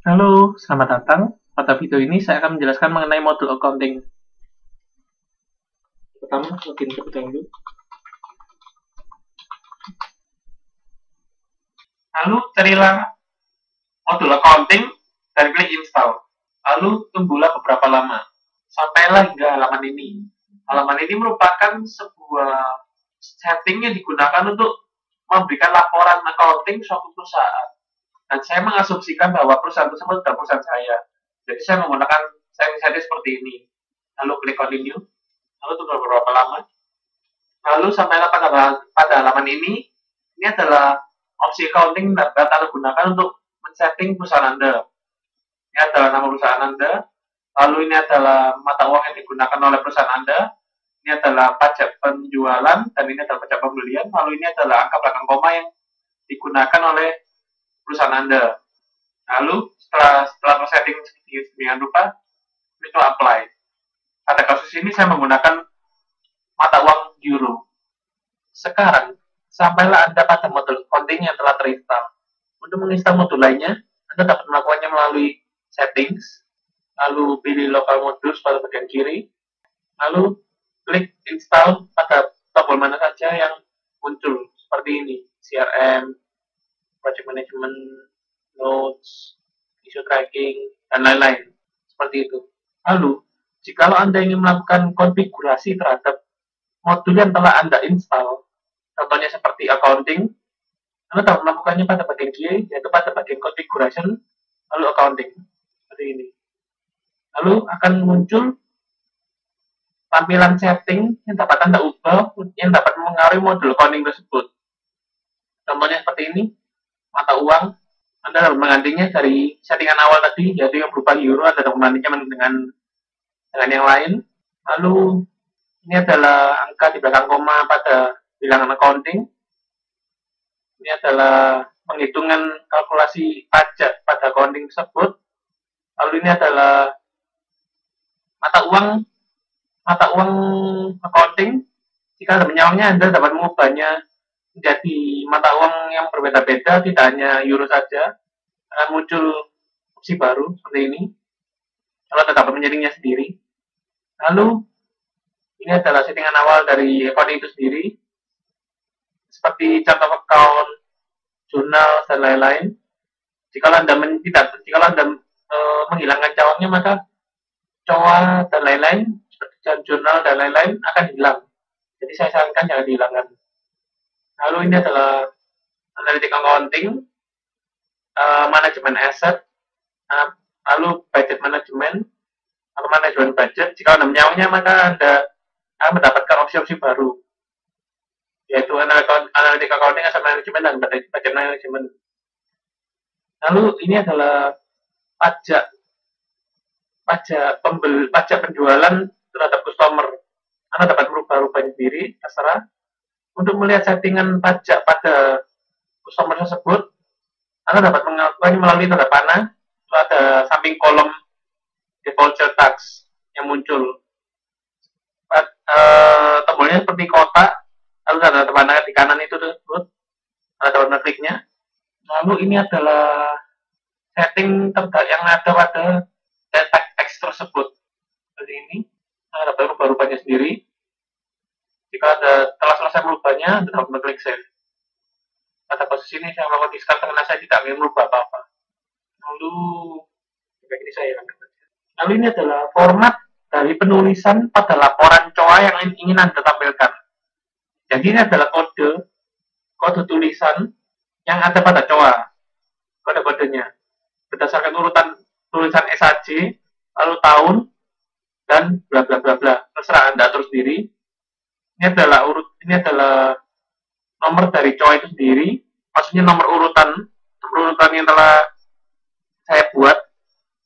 Halo, selamat datang. Pada video ini saya akan menjelaskan mengenai modul accounting. Pertama, login terlebih dahulu. Lalu carilah modul accounting dan klik install. Lalu tunggulah beberapa lama. Sampailah hingga halaman ini. Halaman ini merupakan sebuah setting yang digunakan untuk memberikan laporan accounting suatu perusahaan. Dan saya mengasumsikan bahwa perusahaan tersebut adalah perusahaan saya. Jadi saya menggunakan setting seperti ini. Lalu klik continue. Lalu tunggu beberapa lama. Lalu sampailah pada halaman ini. Ini adalah opsi accounting dapat Anda gunakan untuk men-setting perusahaan Anda. Ini adalah nama perusahaan Anda. Lalu ini adalah mata uang yang digunakan oleh perusahaan Anda. Ini adalah pajak penjualan dan ini adalah pajak pembelian. Lalu ini adalah angka belakang koma yang digunakan oleh perusahaan Anda. Lalu setelah setting sedemikian rupa, itu apply. Pada kasus ini saya menggunakan mata uang euro. Sekarang, sampailah Anda pada modul accounting yang telah terinstall. Untuk menginstal modul lainnya, Anda dapat melakukannya melalui settings, lalu pilih local modules pada bagian kiri, lalu klik install pada tombol mana saja yang muncul, seperti ini, CRM, project management, notes, issue tracking, dan lain-lain. Seperti itu. Lalu, jikalau Anda ingin melakukan konfigurasi terhadap modul yang telah Anda install, contohnya seperti accounting, Anda dapat melakukannya pada bagian kiri, yaitu pada bagian configuration, lalu accounting. Seperti ini. Lalu akan muncul tampilan setting yang dapat Anda ubah, yang dapat mengaruhi modul accounting tersebut. Contohnya seperti ini, mata uang, Anda dapat menggantinya dari settingan awal tadi, yaitu yang berupa euro, Anda dapat menggantinya dengan yang lain. Lalu, ini adalah angka di belakang koma pada bilangan accounting. Ini adalah penghitungan kalkulasi pajak pada accounting tersebut. Lalu ini adalah mata uang accounting. Jika Anda menyawangnya, Anda dapat mengubahnya menjadi mata uang yang berbeda-beda, tidak hanya euro saja. Akan muncul opsi baru seperti ini. Kalau Anda dapat menjadinya sendiri. Lalu, ini adalah settingan awal dari accounting itu sendiri. Seperti chart of account, jurnal, dan lain-lain. Jika Anda menghilangkan cawangnya, maka COA dan lain-lain, seperti jurnal dan lain-lain, akan hilang. Jadi saya sarankan jangan dihilangkan. Lalu ini adalah analytic accounting, manajemen aset, lalu budget management, atau manajemen budget. Jika Anda menyawanya, maka Anda akan mendapatkan opsi-opsi baru, yaitu analytic accounting, asset management, dan budget management. Lalu ini adalah pajak penjualan terhadap customer. Anda dapat merubah-rubahnya sendiri, terserah. Untuk melihat settingan pajak pada customer tersebut, Anda dapat melakukannya melalui tanda panah. Itu ada samping kolom departure tax yang muncul. Tombolnya seperti kotak, lalu ada tanda panah di kanan itu tersebut. Anda dapat mengkliknya. Lalu ini adalah setting yang ada pada teks tersebut. Seperti ini. Anda dapat merubah-rubahnya sendiri. Jika Anda telah selesai merubahnya, Anda dapat mengklik save. Pada posisi ini saya melakukan discard karena saya tidak ingin merubah apa-apa. Lalu, ini saya hilangkan saja. Lalu ini adalah format dari penulisan pada laporan COA yang ingin Anda tampilkan. Jadi ini adalah kode tulisan yang ada pada COA. Kode-kodenya. Berdasarkan urutan tulisan SAJ, lalu tahun, dan bla bla bla bla. Terserah Anda atur sendiri. Ini adalah nomor dari COA itu sendiri, maksudnya nomor urutan yang telah saya buat,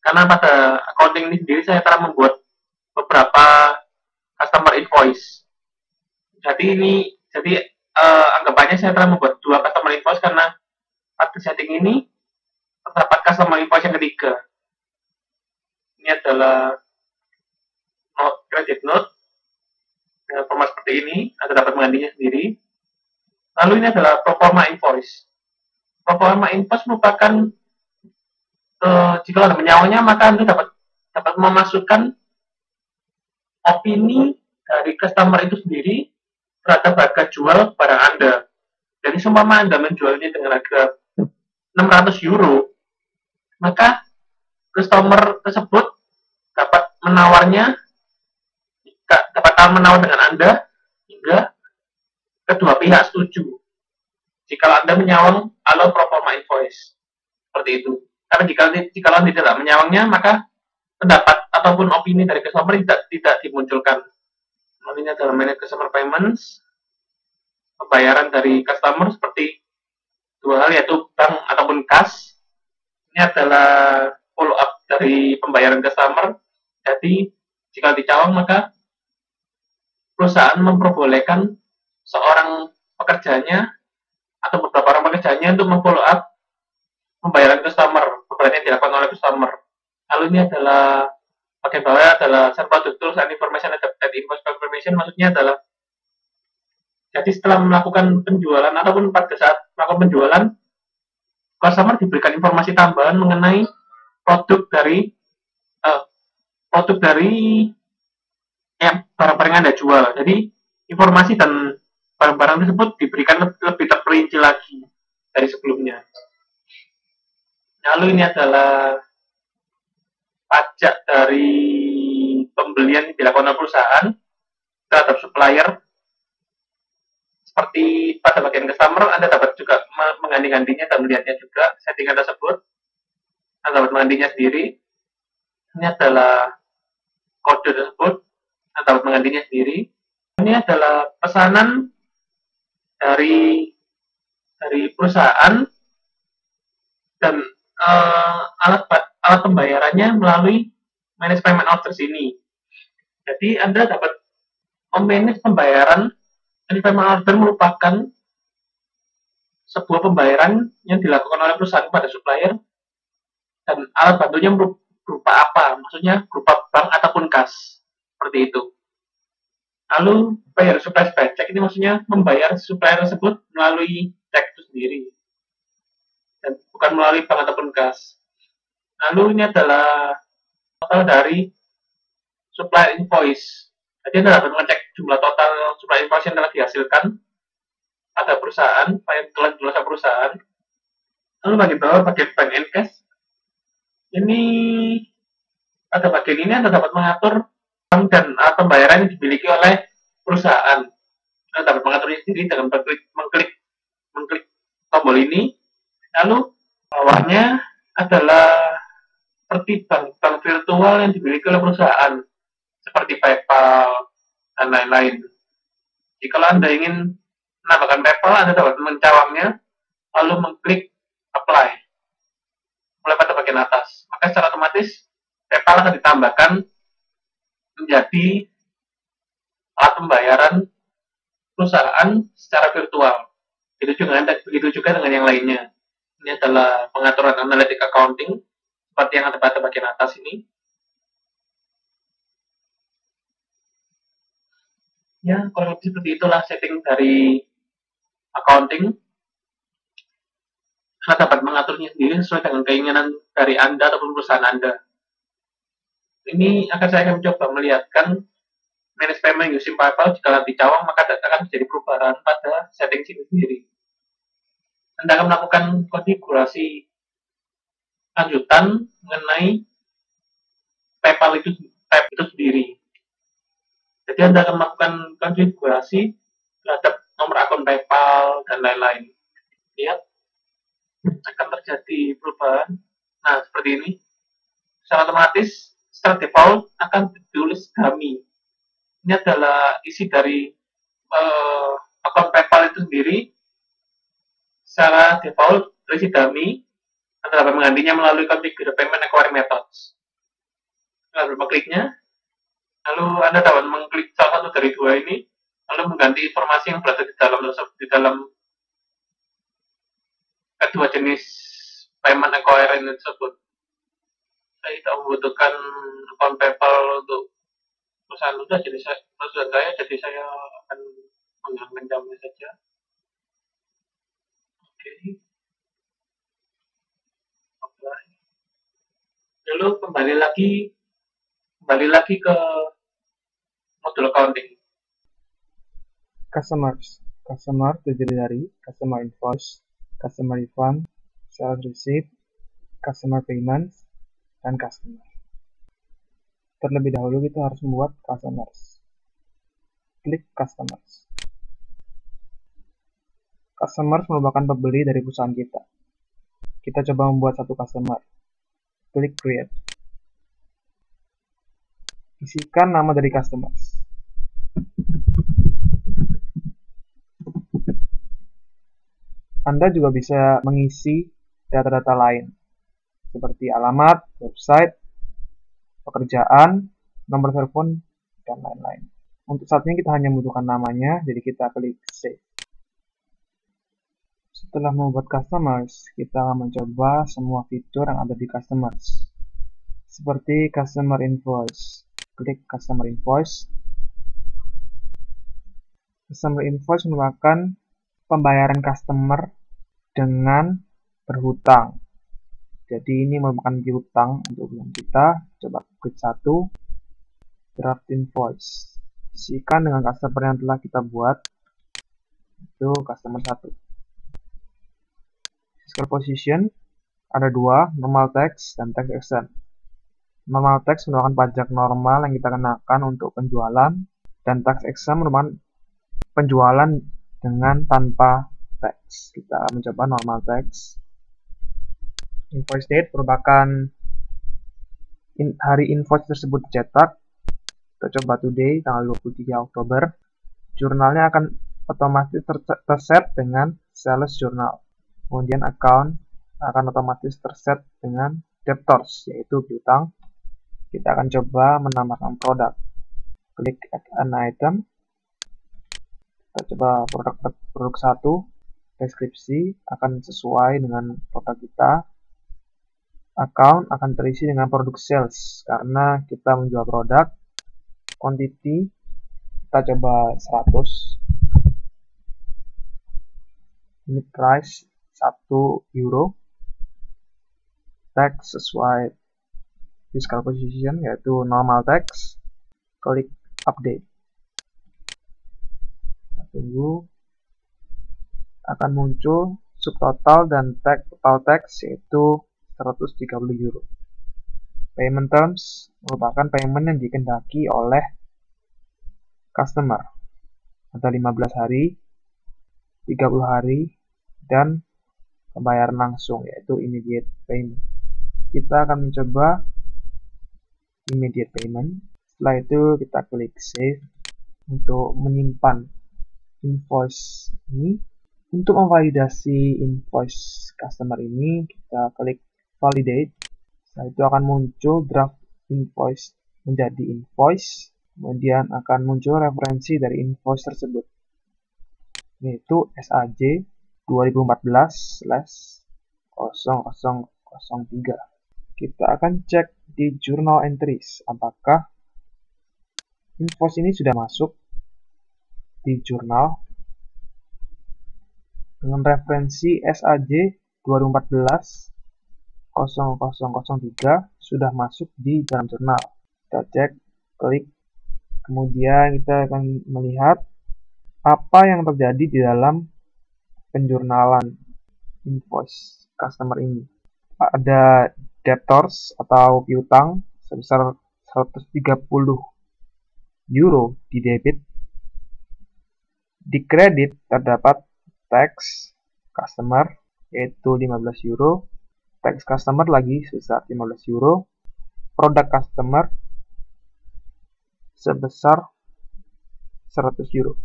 karena pada accounting ini sendiri saya telah membuat beberapa customer invoice. Jadi anggapannya saya telah membuat 2 customer invoice karena pada setting ini terdapat customer invoice yang ketiga. Ini adalah credit note. Dengan format seperti ini, Anda dapat menggantinya sendiri. Lalu ini adalah proforma invoice. Proforma invoice merupakan jika Anda menyawanya, maka Anda dapat dapat memasukkan opini dari customer itu sendiri terhadap harga jual barang Anda. Jadi seumpama Anda menjualnya dengan harga 600 euro, maka customer tersebut dapat menawarnya dapat menawar dengan Anda hingga kedua pihak setuju. Jika Anda menyawang allow pro forma invoice. Seperti itu. Karena jika Anda tidak menyawangnya, maka pendapat ataupun opini dari customer tidak dimunculkan. Ini adalah manage customer payments, pembayaran dari customer seperti dua hal, yaitu bank ataupun kas. Ini adalah follow up dari pembayaran customer. Jadi jika dicawang, maka perusahaan memperbolehkan seorang pekerjanya atau beberapa orang pekerjanya untuk memfollow up pembayaran customer, pembayaran yang dilakukan oleh customer. Lalu ini adalah bagian bawah adalah server tools and information at invoice confirmation, maksudnya adalah jadi setelah melakukan penjualan ataupun pada saat melakukan penjualan, customer diberikan informasi tambahan mengenai produk dari uh, produk dari barang-barang yang Anda jual. Jadi informasi dan barang-barang tersebut diberikan lebih terperinci lagi dari sebelumnya. Lalu ini adalah pajak dari pembelian yang dilakukan oleh perusahaan terhadap supplier. Seperti pada bagian customer, Anda dapat juga mengganti-gantinya dan melihatnya juga settingan tersebut. Anda dapat menggantinya sendiri. Ini adalah kode tersebut. Anda dapat menggantinya sendiri. Ini adalah pesanan dari perusahaan dan alat pembayarannya melalui manage payment orders ini. Jadi Anda dapat memanage pembayaran. Manage payment order merupakan sebuah pembayaran yang dilakukan oleh perusahaan pada supplier dan alat bantunya berupa apa? Maksudnya berupa bank ataupun kas. Seperti itu. Lalu bayar supplier by check ini maksudnya membayar supplier tersebut melalui cek itu sendiri. Dan bukan melalui bank ataupun kas. Lalu ini adalah total dari supplier invoice. Jadi Anda dapat mengecek jumlah total supplier invoice yang telah dihasilkan pada perusahaan, yang telah dijelaskan perusahaan. Lalu bagian bank and cash, ini pada bagian ini Anda dapat mengatur bank dan pembayaran yang dimiliki oleh perusahaan. Anda dapat mengaturnya sendiri dengan mengklik tombol ini. Lalu bawahnya adalah seperti bank virtual yang dimiliki oleh perusahaan, seperti PayPal dan lain-lain. Jika Anda ingin menambahkan PayPal, Anda dapat mencawangnya, lalu mengklik apply mulai pada bagian atas. Maka secara otomatis PayPal akan ditambahkan menjadi alat pembayaran perusahaan secara virtual. Begitu juga dengan yang lainnya. Ini adalah pengaturan analytic accounting seperti yang ada pada bagian atas ini. Ya, kurang lebih seperti itulah setting dari accounting. Anda dapat mengaturnya sendiri sesuai dengan keinginan dari Anda ataupun perusahaan Anda. Ini saya akan mencoba melihatkan manage payment using PayPal. Jika nanti cawang, maka akan menjadi perubahan pada setting ini sendiri. Anda akan melakukan konfigurasi lanjutan mengenai PayPal itu sendiri. Jadi Anda akan melakukan konfigurasi terhadap nomor akun PayPal dan lain-lain. Lihat, akan terjadi perubahan. Nah, seperti ini. Secara otomatis, secara default akan ditulis dummy. Ini adalah isi dari akun PayPal itu sendiri. Secara default, berisi dummy. Anda dapat menggantinya melalui configure payment acquiring methods. Lalu mengkliknya, lalu Anda dapat mengklik salah satu dari dua ini, lalu mengganti informasi yang berada di dalam kedua jenis payment acquiring tersebut. Saya tidak membutuhkan akun PayPal untuk perusahaan sudah, jadi saya akan menghilangkan jamnya saja. Oke. Apply. Lalu kembali lagi ke modul accounting. Customer terdiri dari customer invoice, customer refund, sales receipt, customer payments, dan customer. Terlebih dahulu kita harus membuat customers. Klik customers. Customers merupakan pembeli dari perusahaan kita. Kita coba membuat satu customer. Klik create. Isikan nama dari customers. Anda juga bisa mengisi data-data lain, seperti alamat, website, pekerjaan, nomor telepon, dan lain-lain. Untuk saat ini kita hanya membutuhkan namanya, jadi kita klik save. Setelah membuat customers, kita akan mencoba semua fitur yang ada di customers, seperti customer invoice. Klik customer invoice. Customer invoice merupakan pembayaran customer dengan berhutang. Jadi ini merupakan piutang untuk bulan kita. Coba klik 1, draft invoice. Isikan dengan customer yang telah kita buat. Itu customer 1. Fiscal position ada 2, normal tax dan tax exempt. Normal tax merupakan pajak normal yang kita kenakan untuk penjualan, dan tax exempt merupakan penjualan dengan tanpa tax. Kita mencoba normal tax. Invoice date merupakan hari invoice tersebut dicetak. Kita coba today, tanggal 23 Oktober. Jurnalnya akan otomatis terset dengan sales journal. Kemudian account akan otomatis terset dengan debtors, yaitu piutang. Kita akan coba menambahkan produk. Klik add an item. Kita coba produk 1. Deskripsi akan sesuai dengan produk kita. Account akan terisi dengan produk sales karena kita menjual produk. Quantity kita coba 100. Unit price 1 euro. Tax sesuai fiscal position yaitu normal tax. Klik update. Kita tunggu. Akan muncul subtotal dan total tax yaitu 130 euro. Payment terms merupakan payment yang dikehendaki oleh customer. Ada 15 hari, 30 hari, dan pembayaran langsung yaitu immediate payment. Kita akan mencoba immediate payment. Setelah itu kita klik save untuk menyimpan invoice ini. Untuk memvalidasi invoice customer ini, kita klik validate. Setelah itu akan muncul draft invoice menjadi invoice. Kemudian akan muncul referensi dari invoice tersebut, yaitu SAJ 2014/0003. Kita akan cek di journal entries apakah invoice ini sudah masuk di jurnal dengan referensi SAJ 2014/0003 sudah masuk di dalam jurnal. Kita cek, klik, kemudian kita akan melihat apa yang terjadi di dalam penjurnalan invoice customer ini. Ada debtors atau piutang sebesar 130 euro di debit. Di kredit terdapat tax customer yaitu 15 euro, tax customer lagi sebesar 15 euro, produk customer sebesar 100 euro.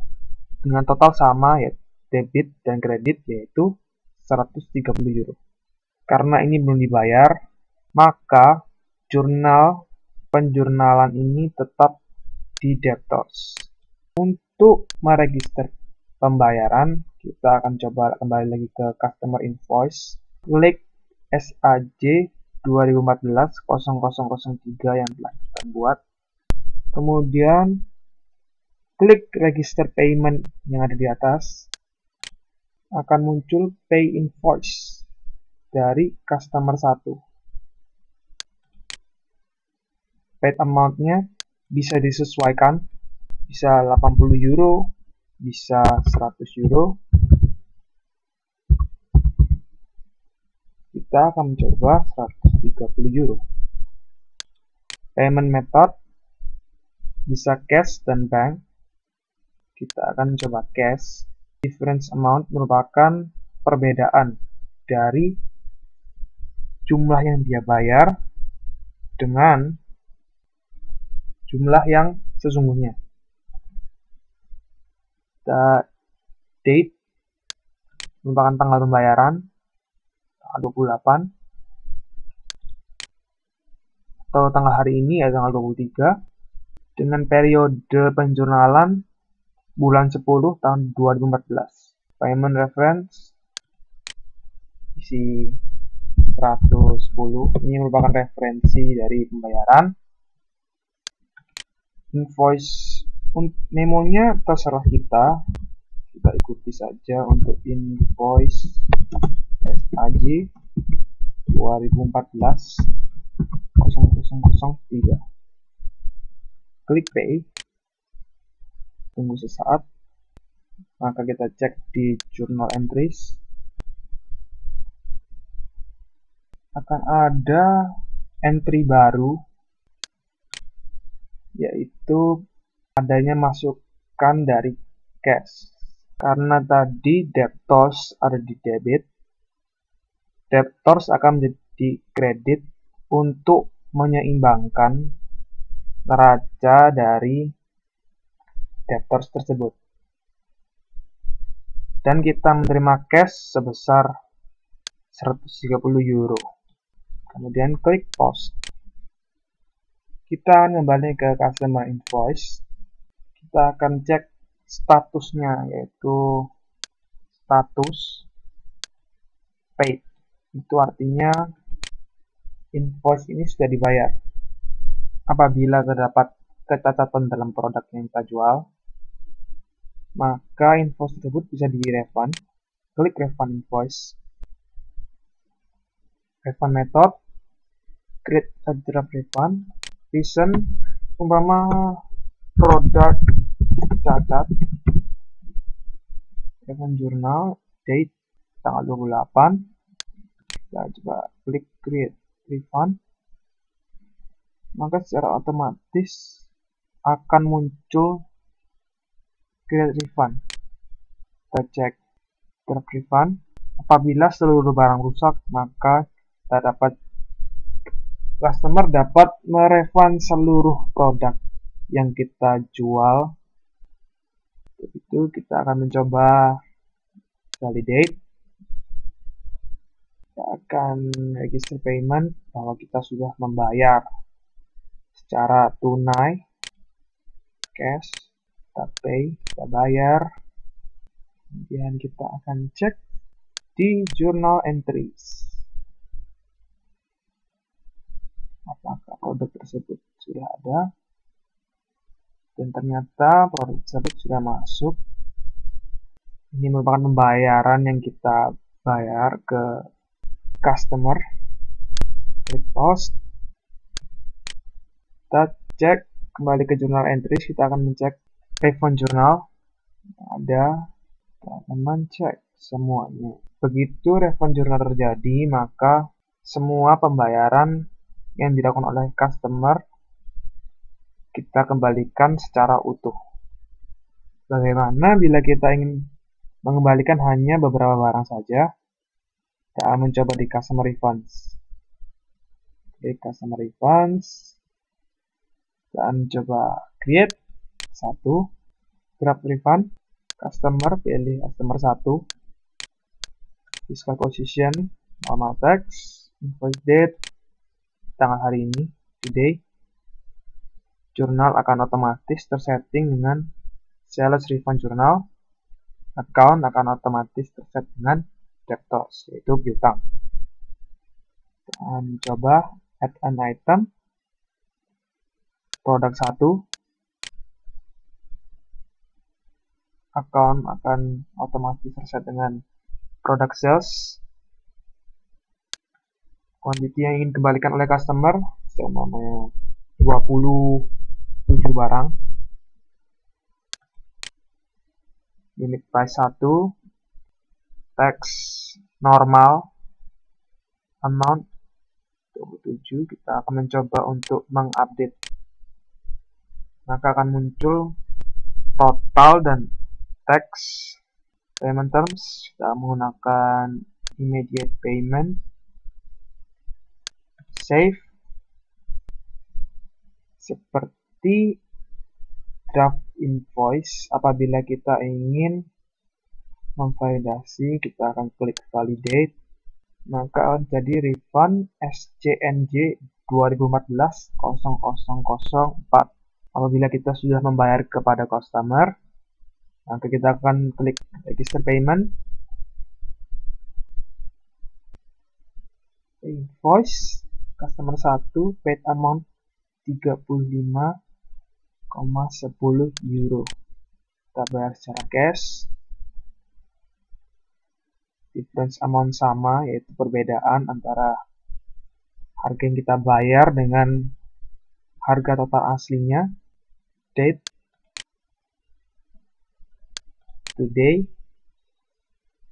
Dengan total sama ya, debit dan kredit yaitu 130 euro. Karena ini belum dibayar, maka penjurnalan ini tetap di debtors. Untuk meregister pembayaran, kita akan coba kembali lagi ke customer invoice. Klik SAJ 2014/0003 yang telah kita buat. Kemudian klik register payment yang ada di atas. Akan muncul pay invoice dari customer 1. paid amount-nya bisa disesuaikan, bisa 80 euro, bisa 100 euro. Kita akan mencoba 130 euro. Payment method bisa cash dan bank. Kita akan mencoba cash. Difference amount merupakan perbedaan dari jumlah yang dia bayar dengan jumlah yang sesungguhnya. Date merupakan tanggal pembayaran, tanggal 28, atau tanggal hari ini ya tanggal 23, dengan periode penjurnalan bulan 10 tahun 2014. Payment reference isi 110, ini merupakan referensi dari pembayaran. Invoice memo-nya terserah kita ikuti saja untuk invoice SAJ 2014 0003. Klik pay, tunggu sesaat, maka kita cek di journal entries. Akan ada entry baru, yaitu adanya masukan dari cash. Karena tadi debtors ada di debit, debtors akan menjadi kredit untuk menyeimbangkan neraca dari debtors tersebut. Dan kita menerima cash sebesar 130 euro. Kemudian klik post. Kita kembali ke customer invoice. Kita akan cek statusnya, yaitu status paid. Itu artinya invoice ini sudah dibayar. Apabila terdapat kecacatan dalam produk yang kita jual, maka invoice tersebut bisa di-refund. Klik refund invoice. Refund method, create a draft refund, reason, umpama produk cacat, refund jurnal, date tanggal 28. Kita coba klik create refund, maka secara otomatis akan muncul create refund. Kita cek draft refund. Apabila seluruh barang rusak, maka customer dapat merefund seluruh produk yang kita jual. Itu kita akan mencoba validate. Kita akan register payment bahwa kita sudah membayar secara tunai, cash. Kita pay, kita bayar. Kemudian kita akan cek di journal entries apakah produk tersebut sudah ada, dan ternyata produk tersebut sudah masuk. Ini merupakan pembayaran yang kita bayar ke customer. Klik post. Kita cek kembali ke journal entries. Kita akan mencek refund journal. Ada, kita akan mencek semuanya. Begitu refund journal terjadi, maka semua pembayaran yang dilakukan oleh customer kita kembalikan secara utuh. Bagaimana bila kita ingin mengembalikan hanya beberapa barang saja? Kita mencoba di customer refunds. Klik customer refunds. Kita coba create satu draft refund. Customer, pilih customer 1. Fiscal position, normal text, invoice date, tanggal hari ini, today. Jurnal akan otomatis tersetting dengan sales refund journal. Account akan otomatis terset dengan debtors, yaitu piutang. Dan coba add an item. Produk 1. Account akan otomatis terset dengan produk sales. Quantity yang ingin dikembalikan oleh customer, umpamanya 27 barang. Unit price 1, tax normal, amount 27. Kita akan mencoba untuk mengupdate, maka akan muncul total dan tax. Payment terms, kita menggunakan immediate payment. Save. Seperti draft invoice, apabila kita ingin memvalidasi, kita akan klik validate, maka jadi refund SCNJ 2014-0004. Apabila kita sudah membayar kepada customer, maka kita akan klik register payment, invoice customer 1, paid amount 35,10 euro. Kita bayar secara cash. Difference amount sama, yaitu perbedaan antara harga yang kita bayar dengan harga total aslinya. Date today,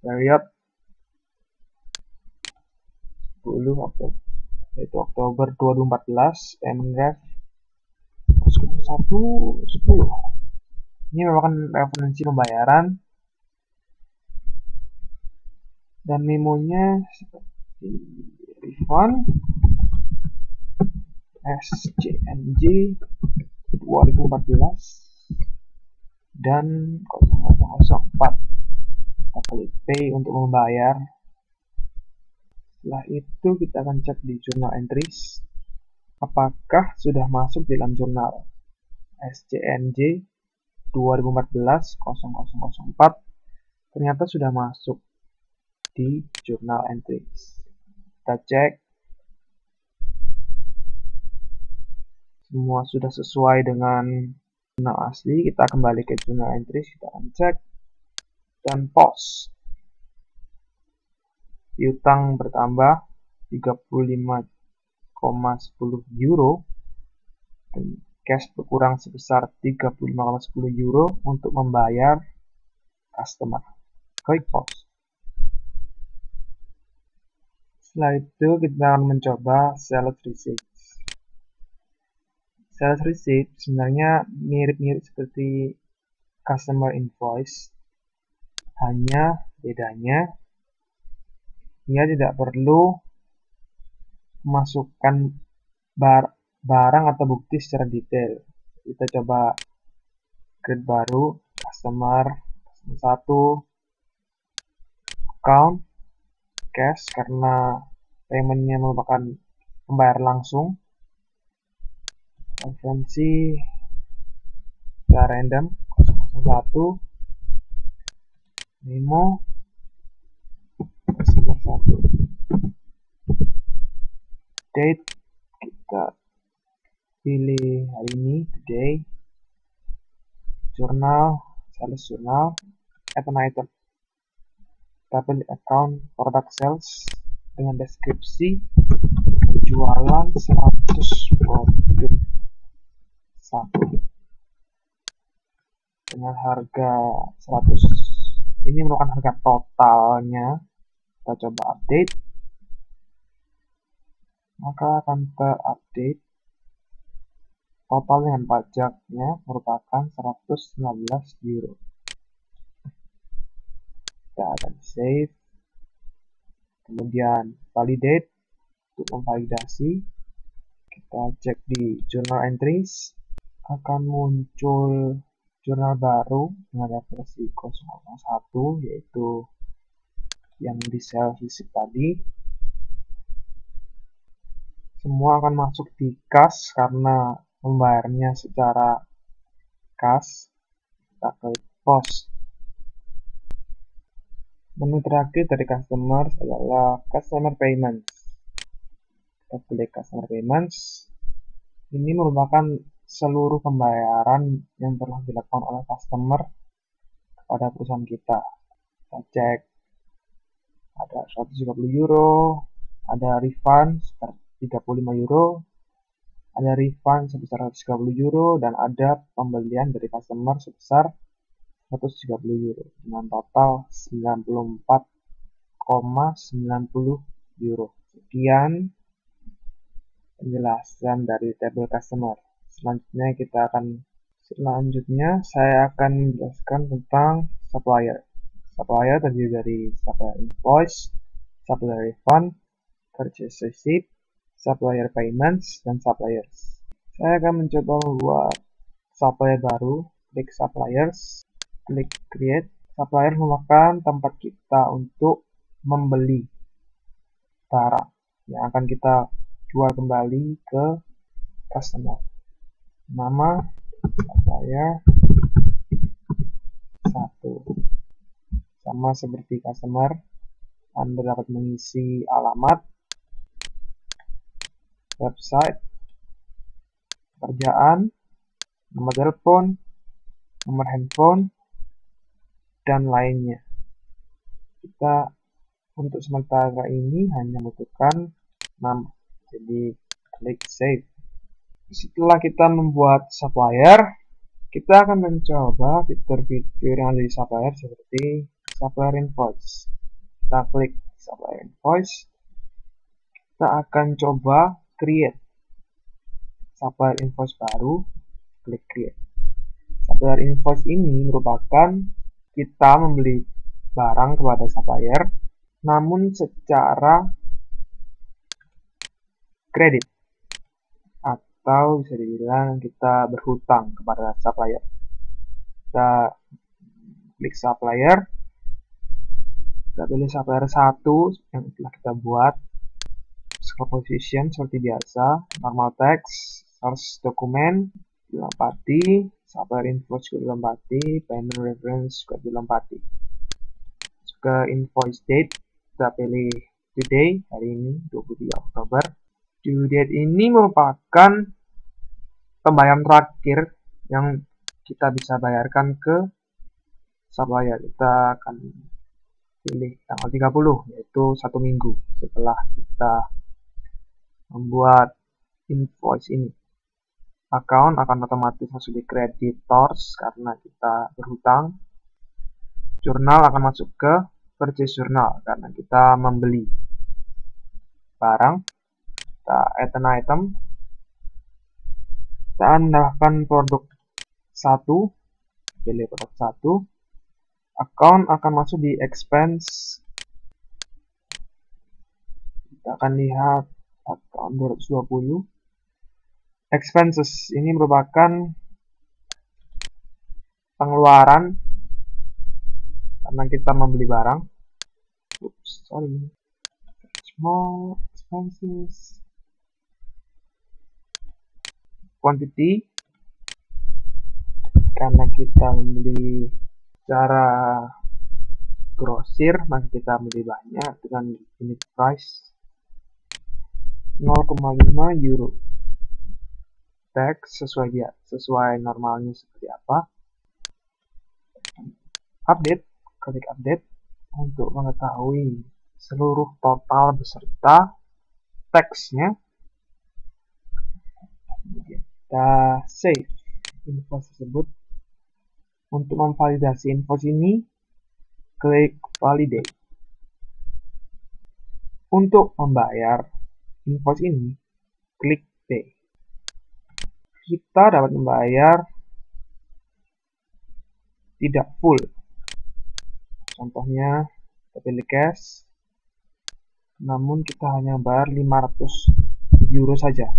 period 10 Oktober, yaitu Oktober 2014, payment ref 110. Ini merupakan referensi pembayaran dan memonya seperti refund SCNJ 2014 dan 0004. Kita klik pay untuk membayar. Setelah itu kita akan cek di journal entries apakah sudah masuk di dalam jurnal. SCNJ 2014-0004 ternyata sudah masuk di journal entries. Kita cek semua sudah sesuai dengan jurnal asli. Kita kembali ke journal entries, kita akan cek dan pause. Piutang bertambah 35,10 euro dan cash berkurang sebesar 35,10 euro untuk membayar customer. Klik pause. Setelah itu kita akan mencoba sales receipt. Sales receipt sebenarnya mirip-mirip seperti customer invoice, hanya bedanya dia tidak perlu memasukkan barang atau bukti secara detail. Kita coba create baru, customer 1, account, cash karena paymentnya merupakan pembayar langsung, referensi secara random 001, memo customer 1, date kita pilih hari ini, today, jurnal, sales jurnal, add an item, kita pilih account product sales dengan deskripsi jualan 100 produk 1 dengan harga 100. Ini merupakan harga totalnya. Kita coba update, maka akan terupdate total dengan pajaknya merupakan 119 euro. Kita akan save, kemudian validate untuk memvalidasi. Kita cek di journal entries, akan muncul jurnal baru dengan versi 001, yaitu yang di sales receipt tadi. Semua akan masuk di kas karena membayarnya secara kas. Kita klik pause. Menu terakhir dari customer adalah customer payments. Kita klik customer payments. Ini merupakan seluruh pembayaran yang telah dilakukan oleh customer kepada perusahaan kita. Kita cek ada 130 euro, ada refund sekitar 35 euro, ada refund sebesar 130 euro, dan ada pembelian dari customer sebesar 130 euro dengan total 94,90 euro. Sekian penjelasan dari table customer. Selanjutnya saya akan menjelaskan tentang supplier. Supplier terdiri dari supplier invoice, supplier refund, purchase receipt, supplier payments, dan suppliers. Saya akan mencoba membuat supplier baru. Klik suppliers, klik create. Supplier merupakan tempat kita untuk membeli barang yang akan kita jual kembali ke customer. Nama supplier 1. Sama seperti customer, Anda dapat mengisi alamat, website, pekerjaan, nomor telepon, nomor handphone, dan lainnya. Kita untuk sementara ini hanya membutuhkan nama. Jadi klik save. Setelah kita membuat supplier, kita akan mencoba fitur-fitur yang ada di supplier seperti supplier invoice. Kita klik supplier invoice. Kita akan coba create supplier invoice baru. Klik create. Supplier invoice ini merupakan kita membeli barang kepada supplier, namun secara kredit, atau bisa dibilang kita berhutang kepada supplier. Kita klik supplier, kita pilih supplier 1 yang telah kita buat. Scope position seperti biasa, normal text, source dokumen dilempati, supplier invoice juga dilempati, payment reference juga dilempati. Ke invoice date, kita pilih today, hari ini 23 Oktober. Due date ini merupakan pembayaran terakhir yang kita bisa bayarkan ke supplier. Kita akan pilih tanggal 30, yaitu 1 minggu setelah kita membuat invoice ini. Account akan otomatis masuk di creditors karena kita berhutang. Jurnal akan masuk ke purchase journal karena kita membeli barang. Kita add an item. Kita tambahkan produk 1. Pilih produk 1. Account akan masuk di expense. Kita akan lihat account 220. Expenses ini merupakan pengeluaran karena kita membeli barang. Small expenses. Quantity, karena kita membeli secara grosir, maka kita beli banyak dengan unit price 0,5 euro. Tax sesuai normalnya seperti apa. Update, klik update untuk mengetahui seluruh total beserta teksnya. Kita save invoice tersebut. Untuk memvalidasi invoice ini, klik validate. Untuk membayar invoice ini, klik pay. Kita dapat membayar tidak full. Contohnya, kita pilih cash, namun kita hanya bayar 500 euro saja.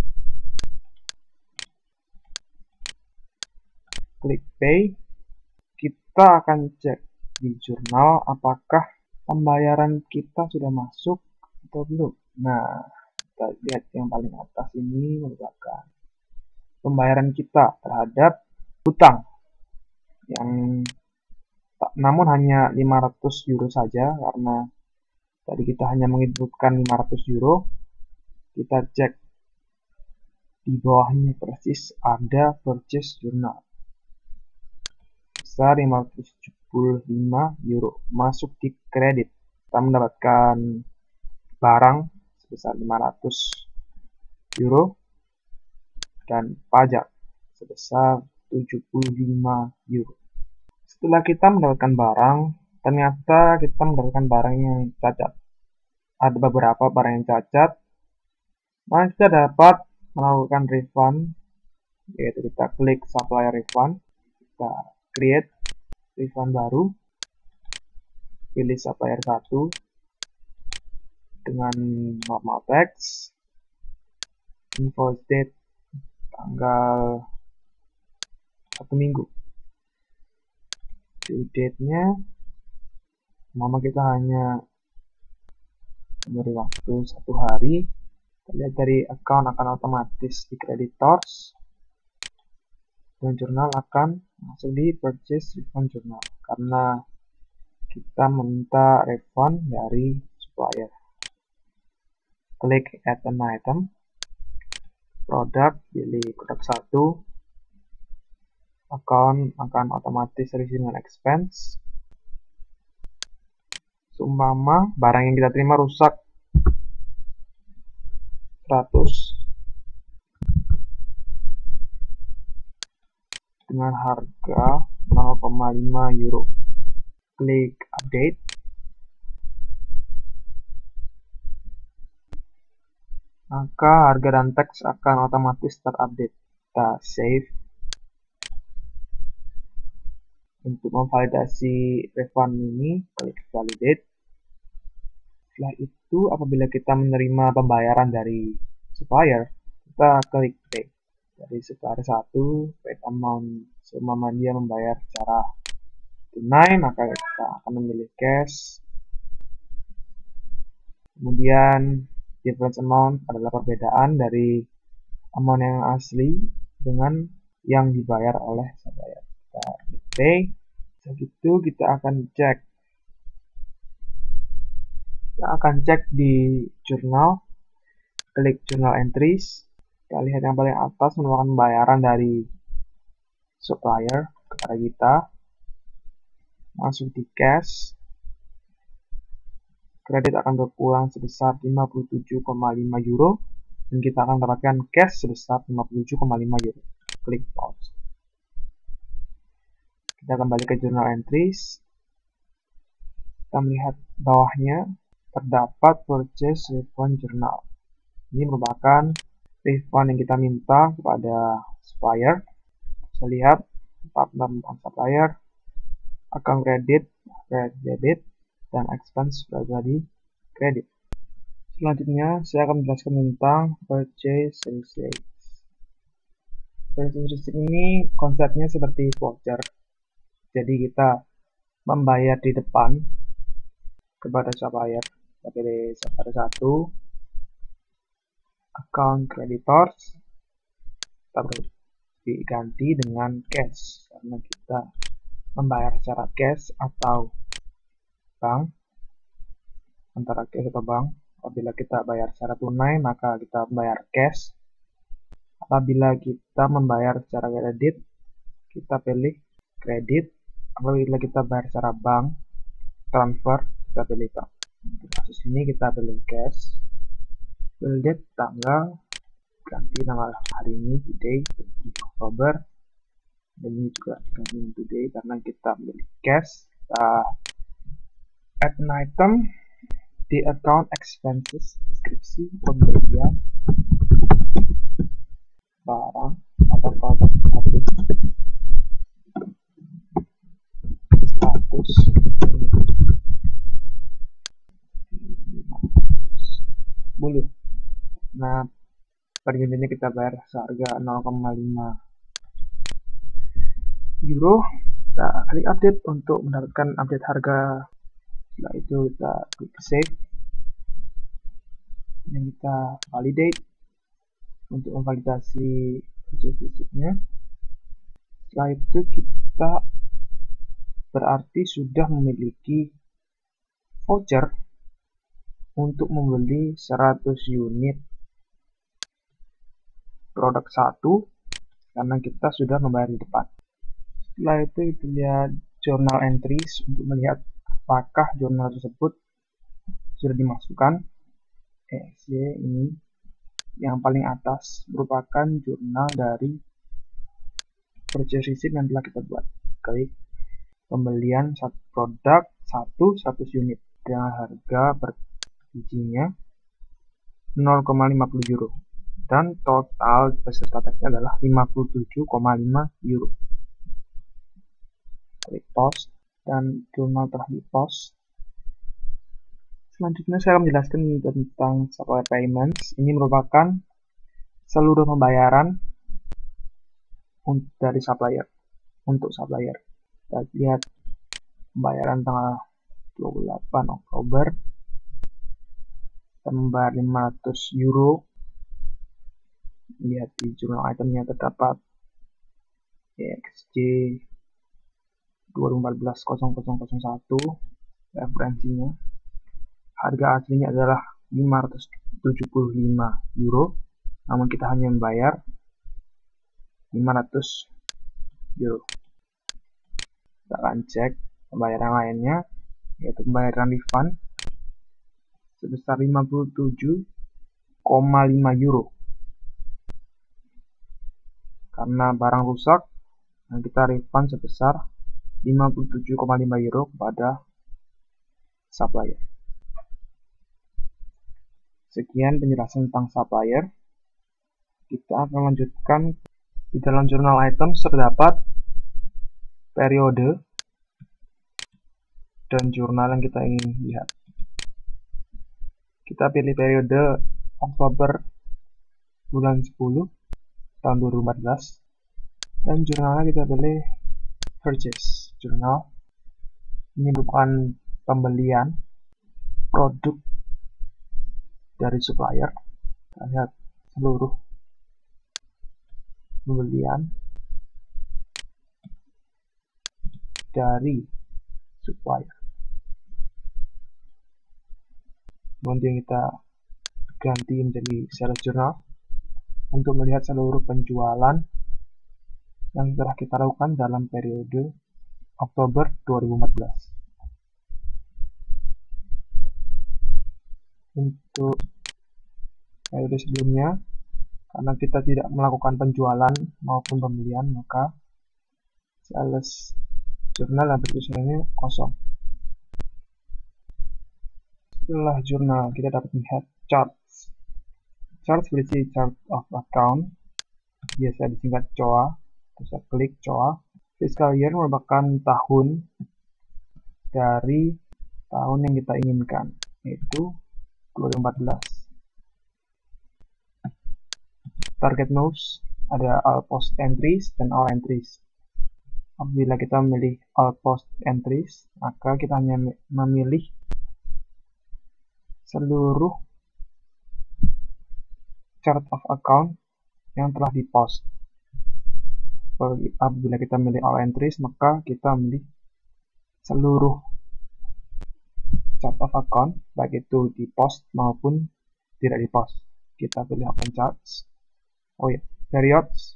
Klik pay. Kita akan cek di jurnal apakah pembayaran kita sudah masuk atau belum. Nah, kita lihat yang paling atas ini merupakan pembayaran kita terhadap hutang yang namun hanya 500 euro saja, karena tadi kita hanya menginputkan 500 euro. Kita cek di bawahnya persis ada purchase journal sebesar 575 euro masuk di kredit. Kita mendapatkan barang sebesar 500 euro. dan pajak sebesar 75 euro. Setelah kita mendapatkan barang, ternyata kita mendapatkan barang yang cacat. Ada beberapa barang yang cacat, maka kita dapat melakukan refund, yaitu kita klik supplier refund, kita create refund baru, pilih supplier 1 dengan normal text, invoice date tanggal 1 minggu, due date-nya kita hanya memberi waktu 1 hari. Kita lihat dari account akan otomatis di creditors dan jurnal akan masuk di purchase refund journal karena kita meminta refund dari supplier. Klik add an item, produk, pilih produk 1, account akan otomatis receive dengan expense. Seumpama barang yang kita terima rusak 100 dengan harga 0,5 euro. Klik update. Maka harga dan teks akan otomatis terupdate. Kita save. Untuk memvalidasi refund ini, klik validate. Setelah itu, apabila kita menerima pembayaran dari supplier, kita klik pay. Dari supplier 1, paid amount, seumpama dia membayar secara tunai, maka kita akan memilih cash. Kemudian, difference amount adalah perbedaan dari amount yang asli dengan yang dibayar oleh supplier. Kita klik pay. Segitu kita akan cek. Kita akan cek di jurnal. Klik journal entries. Kita lihat yang paling atas merupakan pembayaran dari supplier kepada kita. Masuk di cash. Kredit akan berkurang sebesar 57,5 euro. Dan kita akan mendapatkan cash sebesar 57,5 euro. Klik pause. Kita kembali ke journal entries. Kita melihat bawahnya terdapat purchase refund journal. Ini merupakan refund yang kita minta kepada supplier. Bisa lihat partner supplier, account credit, debit, dan expense berada di kredit. Selanjutnya saya akan menjelaskan tentang purchase receipt. Purchase receipt ini konsepnya seperti voucher. Jadi kita membayar di depan kepada supplier. Kita pilih supplier 1, account creditors, kita diganti dengan cash karena kita membayar secara cash atau bank, antara cash atau bank. Apabila kita bayar secara tunai maka kita membayar cash. Apabila kita membayar secara kredit, kita pilih kredit. Apabila kita bayar secara bank transfer, kita pilih bank. Untuk kasus ini kita pilih cash. Bill date tanggal, ganti tanggal hari ini, today, 3 Oktober. Dan ini juga ganti today karena kita pilih cash. Kita add an item di account expenses, deskripsi pembelian barang atau produk 100 bulu. Nah, per unitnya kita bayar seharga 0,5 euro. Kita klik update untuk mendapatkan update harga. Setelah itu kita klik save dan kita validate untuk memvalidasi purchase receipt-nya. Setelah itu kita berarti sudah memiliki voucher untuk membeli 100 unit produk 1 karena kita sudah membayar di depan. Setelah itu kita lihat journal entries untuk melihat apakah jurnal tersebut sudah dimasukkan. ESY ini Yang paling atas merupakan jurnal dari purchase receipt yang telah kita buat. Klik pembelian satu produk 100 unit dengan harga per bijinya 0,50 euro dan total beserta taxnya adalah 57,5 euro. Klik post dan jurnal telah di post. Selanjutnya saya akan menjelaskan tentang supplier payments. Ini merupakan seluruh pembayaran dari supplier untuk supplier. Kita lihat pembayaran tanggal 28 Oktober kita membayar 500 euro. Lihat di jurnal itemnya terdapat EXJ 2014-0001 referensinya. Harga aslinya adalah 575 euro, namun kita hanya membayar 500 euro. Kita akan cek pembayaran lainnya, yaitu pembayaran refund sebesar 57,5 euro. Karena barang rusak, kita refund sebesar 57,5 euro kepada supplier. Sekian penjelasan tentang supplier. Kita akan lanjutkan. Di dalam jurnal items terdapat periode dan jurnal yang kita ingin lihat. Kita pilih periode Oktober bulan 10 tahun 2014 dan jurnalnya kita pilih purchase jurnal. Ini merupakan pembelian produk dari supplier. Kita lihat seluruh pembelian dari supplier. Kemudian kita ganti menjadi sales journal untuk melihat seluruh penjualan yang telah kita lakukan dalam periode Oktober 2014. Untuk periode sebelumnya, karena kita tidak melakukan penjualan maupun pembelian, maka sales jurnal dan purchase kosong. Setelah jurnal, kita dapat melihat charts. Charts berisi chart of account, biasa disingkat COA. Bisa klik COA. Fiscal year merupakan tahun dari tahun yang kita inginkan, yaitu 2014. Target moves ada all post entries dan all entries. Apabila kita memilih all post entries, maka kita hanya memilih seluruh chart of account yang telah dipost. Apabila kita memilih all entries, maka kita memilih seluruh chart of account, baik itu di post maupun tidak di post. Kita pilih open charts. Periods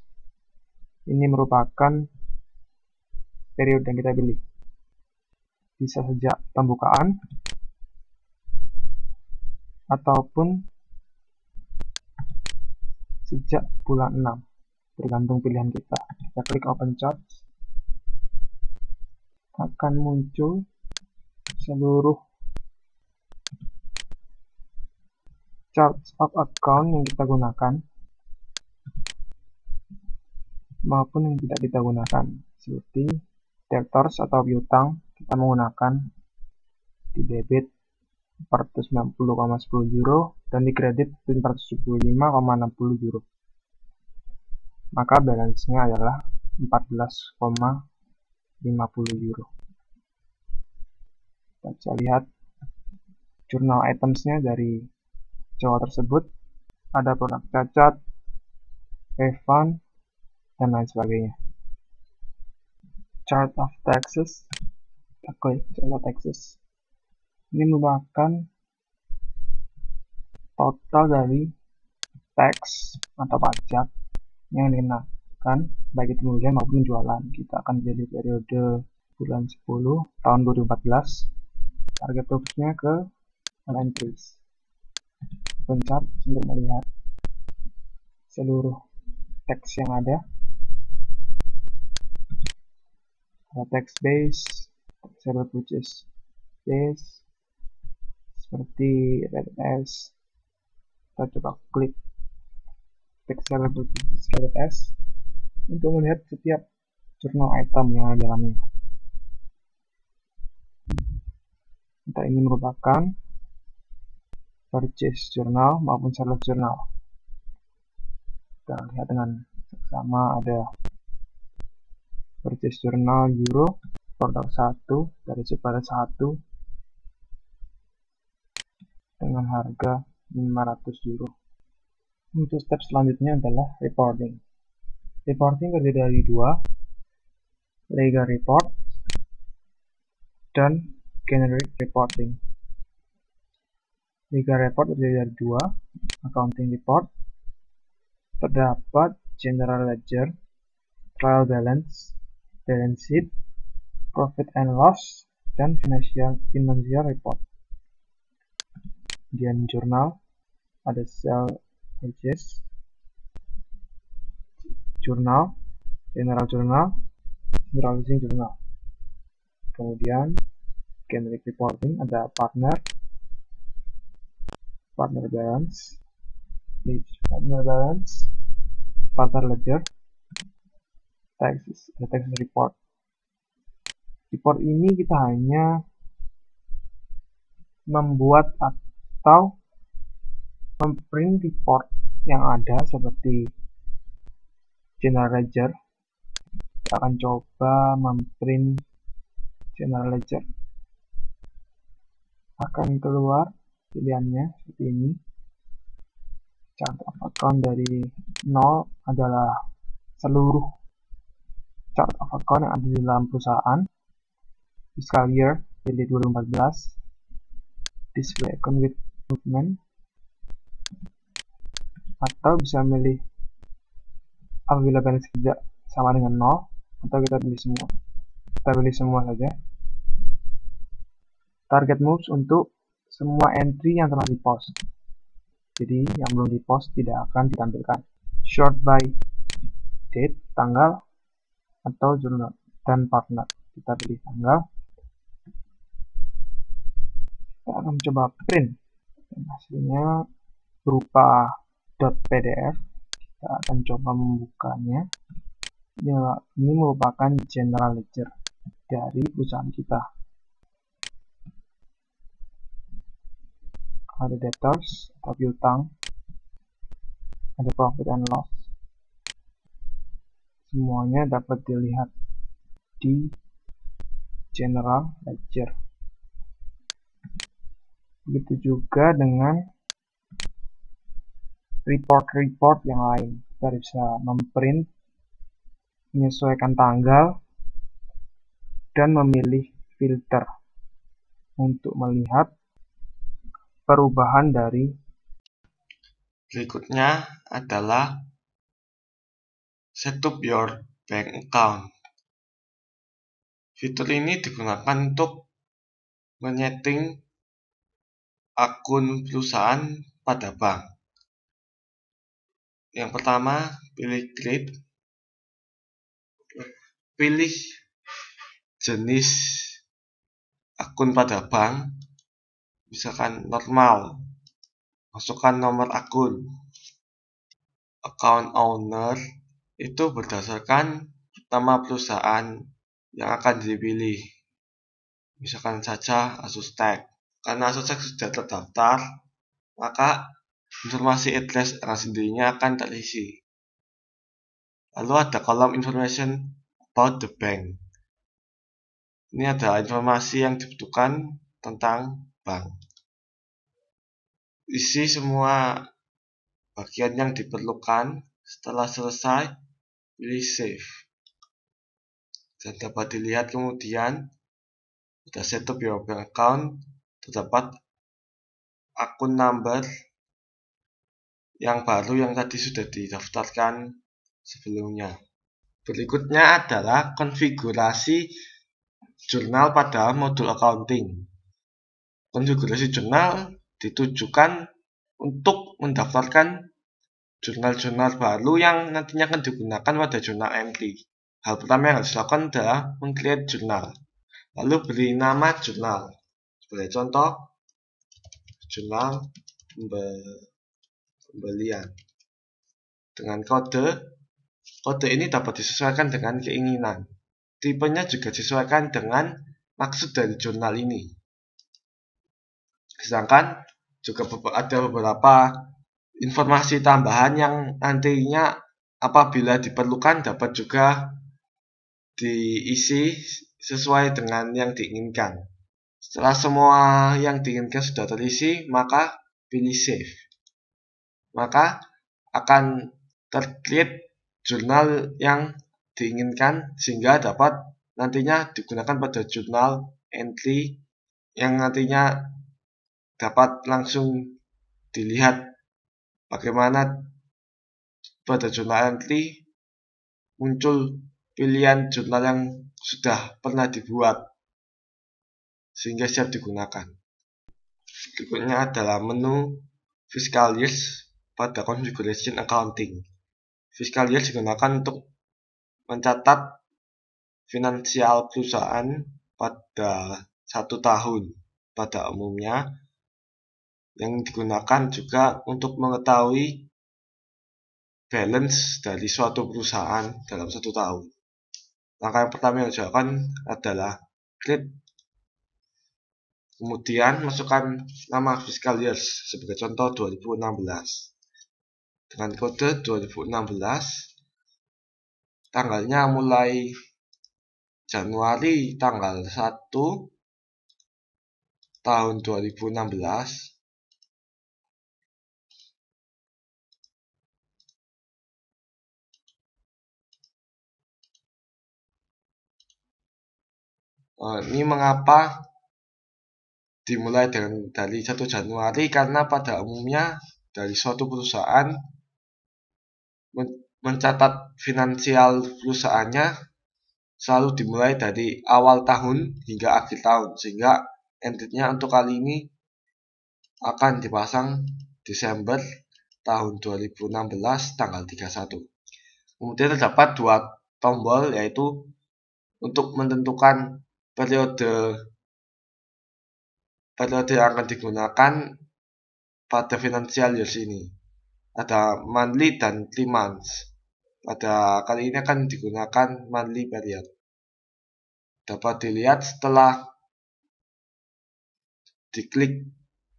ini merupakan periode yang kita pilih. Bisa sejak pembukaan ataupun sejak bulan 6, tergantung pilihan kita. Kita klik open charts, akan muncul seluruh charts of account yang kita gunakan maupun yang tidak kita gunakan, seperti debtors atau piutang kita menggunakan di debit 490,10 euro dan di kredit 475,60 euro. Maka balance-nya adalah 14,50 euro. Kita bisa lihat jurnal items-nya dari COA tersebut. Ada produk cacat, refund, dan lain sebagainya. Chart of taxes. Kita klik chart of taxes. Ini merupakan total dari tax atau pajak yang dikenakan baik itu pembelian maupun penjualan. Kita akan pilih periode bulan 10 tahun 2014. Target fokusnya ke all entries. Open chart untuk melihat seluruh teks yang ada text base, serial purchase base, seperti RS. Kita coba klik text serial purchase RS untuk melihat setiap jurnal item yang ada di dalamnya. Entah ini merupakan purchase journal maupun sales journal. Kita lihat dengan seksama ada purchase journal euro produk 1 dari supplier 1 dengan harga 500 euro. Untuk step selanjutnya adalah reporting. Reporting terdiri dari dua, legal report dan generic reporting. Legal report terdiri dari dua, accounting report. Terdapat general ledger, trial balance, balance sheet, profit and loss, dan financial report. Kemudian jurnal, ada sell purchase, jurnal, general journal, browsing jurnal. Kemudian generic reporting, ada partner balance, partner ledger, tax report. Report ini kita hanya membuat atau memprint report yang ada seperti general ledger. Kita akan coba memprint general ledger. Akan keluar pilihannya seperti ini. Chart of account dari 0 adalah seluruh chart of account yang ada di dalam perusahaan. Fiscal year, pilih 2014. Display account with movement. Atau bisa milih apabila balance tidak sama dengan 0, atau kita pilih semua. Kita pilih semua saja. Target moves untuk semua entry yang telah di-post. Jadi yang belum di-post tidak akan ditampilkan. Short by date, tanggal, atau jurnal dan partner. Kita pilih tanggal. Kita akan coba print. Dan hasilnya berupa .pdf. Kita akan coba membukanya. Ya, ini merupakan general ledger dari perusahaan kita. Ada debtors atau piutang, ada profit and loss. Semuanya dapat dilihat di general ledger. Begitu juga dengan report-report yang lain. Kita bisa memprint, menyesuaikan tanggal, dan memilih filter untuk melihat perubahan dari. Berikutnya adalah setup your bank account. Fitur ini digunakan untuk menyeting akun perusahaan pada bank. Yang pertama, pilih create. Pilih jenis akun pada bank, misalkan normal. Masukkan nomor akun. Account owner itu berdasarkan nama perusahaan yang akan dipilih. Misalkan saja Asustek. Karena Asustek sudah terdaftar, maka informasi address dengan sendirinya akan terisi. Lalu ada kolom information about the bank. Ini ada informasi yang dibutuhkan tentang bank. Isi semua bagian yang diperlukan. Setelah selesai, pilih save. Dan dapat dilihat kemudian sudah setup your bank account. Terdapat akun number yang baru yang tadi sudah didaftarkan sebelumnya. Berikutnya adalah konfigurasi jurnal pada modul accounting. Konfigurasi jurnal ditujukan untuk mendaftarkan jurnal-jurnal baru yang nantinya akan digunakan pada jurnal entry. Hal pertama yang harus dilakukan adalah meng-create jurnal, lalu beri nama jurnal. Sebagai contoh, jurnal pembelian. Dengan kode ini dapat disesuaikan dengan keinginan. Tipenya juga disesuaikan dengan maksud dari jurnal ini. Sedangkan juga ada beberapa informasi tambahan yang nantinya apabila diperlukan dapat juga diisi sesuai dengan yang diinginkan. Setelah semua yang diinginkan sudah terisi, maka pilih save. Maka akan tercreate jurnal yang diinginkan sehingga dapat nantinya digunakan pada jurnal entry yang nantinya dapat langsung dilihat bagaimana pada jurnal entry muncul pilihan jurnal yang sudah pernah dibuat sehingga siap digunakan. Berikutnya adalah menu Fiscal Years pada Configuration Accounting. Fiscal Years digunakan untuk mencatat finansial perusahaan pada 1 tahun pada umumnya, yang digunakan juga untuk mengetahui balance dari suatu perusahaan dalam 1 tahun. Langkah yang pertama yang dilakukan adalah create, kemudian masukkan nama fiscal years, sebagai contoh 2016. Dengan kode 2016, tanggalnya mulai Januari tanggal 1 tahun 2016 ini mengapa dimulai dari 1 Januari? Karena pada umumnya dari suatu perusahaan mencatat finansial perusahaannya selalu dimulai dari awal tahun hingga akhir tahun, sehingga entry-nya untuk kali ini akan dipasang Desember tahun 2016 tanggal 31. Kemudian terdapat 2 tombol, yaitu untuk menentukan periode yang akan digunakan pada financial years ini. Ada monthly dan 3 months. Pada kali ini akan digunakan monthly period. Dapat dilihat setelah diklik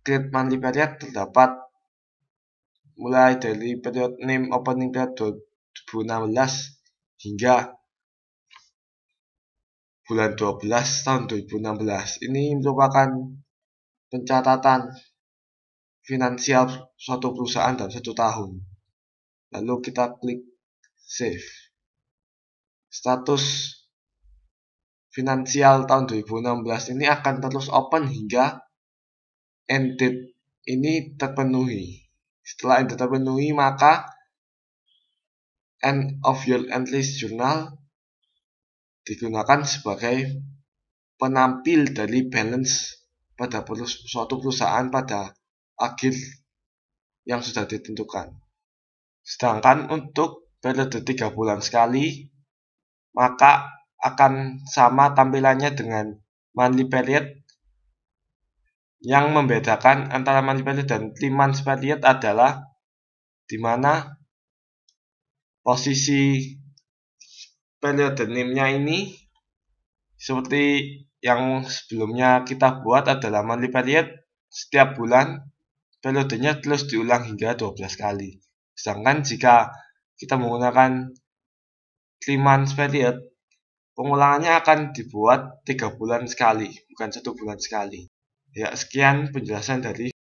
create monthly period, terdapat mulai dari period name opening period 2016 hingga bulan 12 tahun 2016. Ini merupakan pencatatan finansial suatu perusahaan dalam 1 tahun. Lalu kita klik save. Status finansial tahun 2016 ini akan terus open hingga end date ini terpenuhi. Setelah end date terpenuhi, maka end of year entries journal digunakan sebagai penampil dari balance pada suatu perusahaan pada akhir yang sudah ditentukan. Sedangkan untuk periode 3 bulan sekali, maka akan sama tampilannya dengan monthly period. Yang membedakan antara monthly period dan 3 months period adalah di mana posisi periode name-nya ini seperti yang sebelumnya kita buat adalah monthly period, setiap bulan periodenya terus diulang hingga 12 kali. Sedangkan jika kita menggunakan 3 months period, pengulangannya akan dibuat 3 bulan sekali, bukan 1 bulan sekali. Ya, sekian penjelasan dari